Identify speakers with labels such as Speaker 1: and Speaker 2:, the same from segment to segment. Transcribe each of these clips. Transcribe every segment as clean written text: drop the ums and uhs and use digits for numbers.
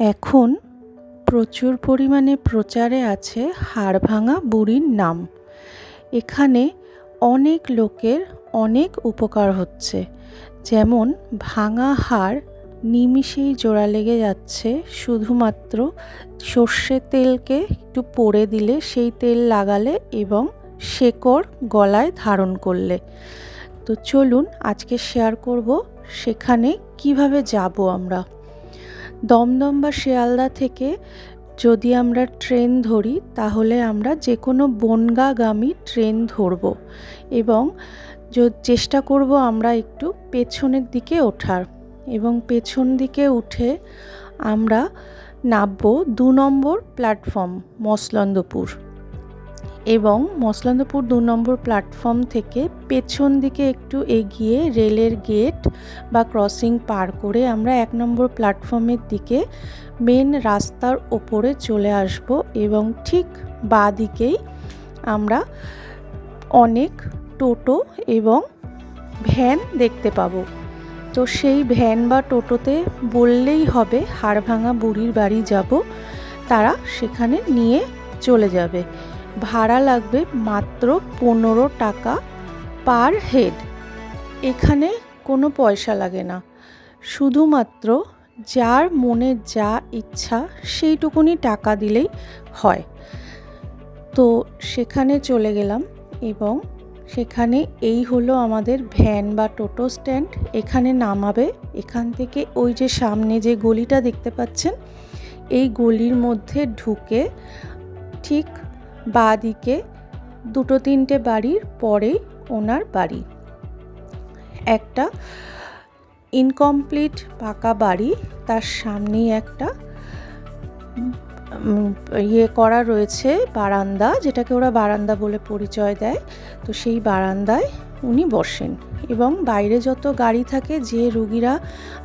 Speaker 1: এখন প্রচুর পরিমাণে প্রচারে আছে হাড়ভাঙা বুড়ির নাম। এখানে অনেক লোকের অনেক উপকার হচ্ছে, যেমন ভাঙা হাড় নিমিষেই জোড়া লেগে যাচ্ছে শুধুমাত্র সর্ষের তেলকে একটু পড়ে দিলে, সেই তেল লাগালে এবং শেকড় গলায় ধারণ করলে। তো চলুন আজকে শেয়ার করব সেখানে কিভাবে যাব আমরা। দমদম বা শিয়ালদা থেকে যদি আমরা ট্রেন ধরি তাহলে আমরা যে কোনো বনগাঁগামী ট্রেন ধরব এবং চেষ্টা করব আমরা একটু পেছনের দিকে ওঠার, এবং পেছন দিকে উঠে আমরা নামব 2 নম্বর প্ল্যাটফর্ম মসলন্দপুর, এবং মসলন্দপুর 2 নম্বর প্ল্যাটফর্ম থেকে পেছন দিকে একটু এগিয়ে রেলের গেট বা ক্রসিং পার করে আমরা 1 নম্বর প্ল্যাটফর্মের দিকে মেন রাস্তার ওপরে চলে আসব, এবং ঠিক বাঁ দিকেই আমরা অনেক টোটো এবং ভ্যান দেখতে পাবো। তো সেই ভ্যান বা টোটোতে বললেই হবে হাড়ভাঙা বুড়ির বাড়ি যাব, তারা সেখানে নিয়ে চলে যাবে। ভাড়া লাগবে মাত্র 15 টাকা পার হেড। এখানে কোনো পয়সা লাগে না, শুধুমাত্র যার মনে যা ইচ্ছা সেইটুকুনি টাকা দিলেই হয়। তো সেখানে চলে গেলাম, এবং সেখানে এই হলো আমাদের ভ্যান বা টোটো স্ট্যান্ড। এখানে নামাবে। এখান থেকে ওই যে সামনে যে গলিটা দেখতে পাচ্ছেন, এই গলির মধ্যে ঢুকে ঠিক বাঁ দিকে 2-3টে বাড়ির পরেই ওনার বাড়ি। একটা ইনকমপ্লিট পাকা বাড়ি, তার সামনেই একটা করা রয়েছে বারান্দা, যেটাকে ওরা বারান্দা বলে পরিচয় দেয়। তো সেই বারান্দায় উনি বসেন, এবং বাইরে যত গাড়ি থাকে, যে রুগীরা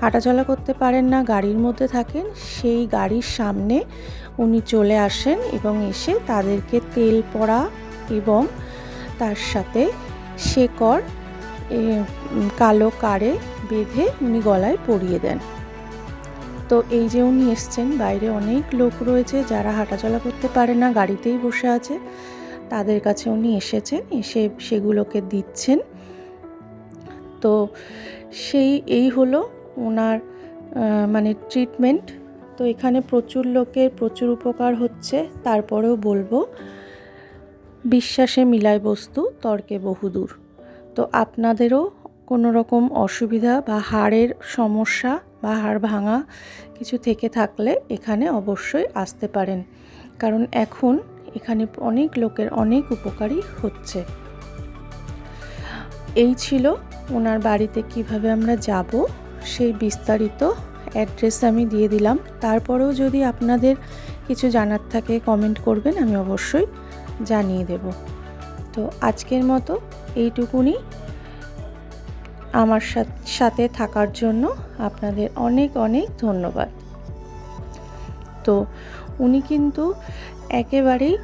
Speaker 1: হাঁটাচলা করতে পারেন না গাড়ির মধ্যে থাকেন, সেই গাড়ির সামনে উনি চলে আসেন এবং এসে তাদেরকে তেল পড়া এবং তার সাথে শেকড় কালো কারে বেঁধে উনি গলায় পরিয়ে দেন। তো এই যে উনি এসছেন, বাইরে অনেক লোক রয়েছে যারা হাঁটাচলা করতে পারে না, গাড়িতেই বসে আছে, তাদের কাছে উনি এসেছেন, এসে সেগুলোকে দিচ্ছেন। তো এই হলো ওনার মানে ট্রিটমেন্ট। তো এখানে প্রচুর লোকের প্রচুর উপকার হচ্ছে। তারপরেও বলবো, বিশ্বাসে মিলায় বস্তু, তর্কে বহুদূর। তো আপনাদেরও কোনো রকম অসুবিধা বা হাড়ের সমস্যা বা হাড় ভাঙা কিছু থেকে থাকলে এখানে অবশ্যই আসতে পারেন, কারণ এখন এখানে অনেক লোকের অনেক উপকারই হচ্ছে। এই ছিল ওনার বাড়িতে কিভাবে আমরা যাব, সেই বিস্তারিত অ্যাড্রেস আমি দিয়ে দিলাম। তারপরেও যদি আপনাদের কিছু জানার থাকে কমেন্ট করবেন, আমি অবশ্যই জানিয়ে দেব। তো আজকের মতো এইটুকুনি। আমার সাথে থাকার জন্য আপনাদের অনেক অনেক ধন্যবাদ। তো উনি কিন্তু একেবারেই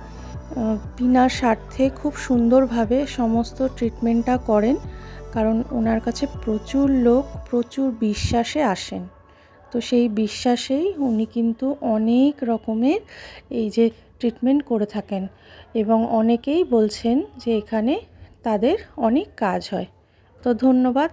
Speaker 1: বিনা স্বার্থে খুব সুন্দরভাবে সমস্ত ট্রিটমেন্টটা করেন, কারণ ওনার কাছে প্রচুর লোক প্রচুর বিশ্বাসে আসেন। তো সেই বিশ্বাসেই উনি কিন্তু অনেক রকমের এই যে ট্রিটমেন্ট করে থাকেন, এবং অনেকেই বলছেন যে এখানে তাদের অনেক কাজ হয়। তো ধন্যবাদ।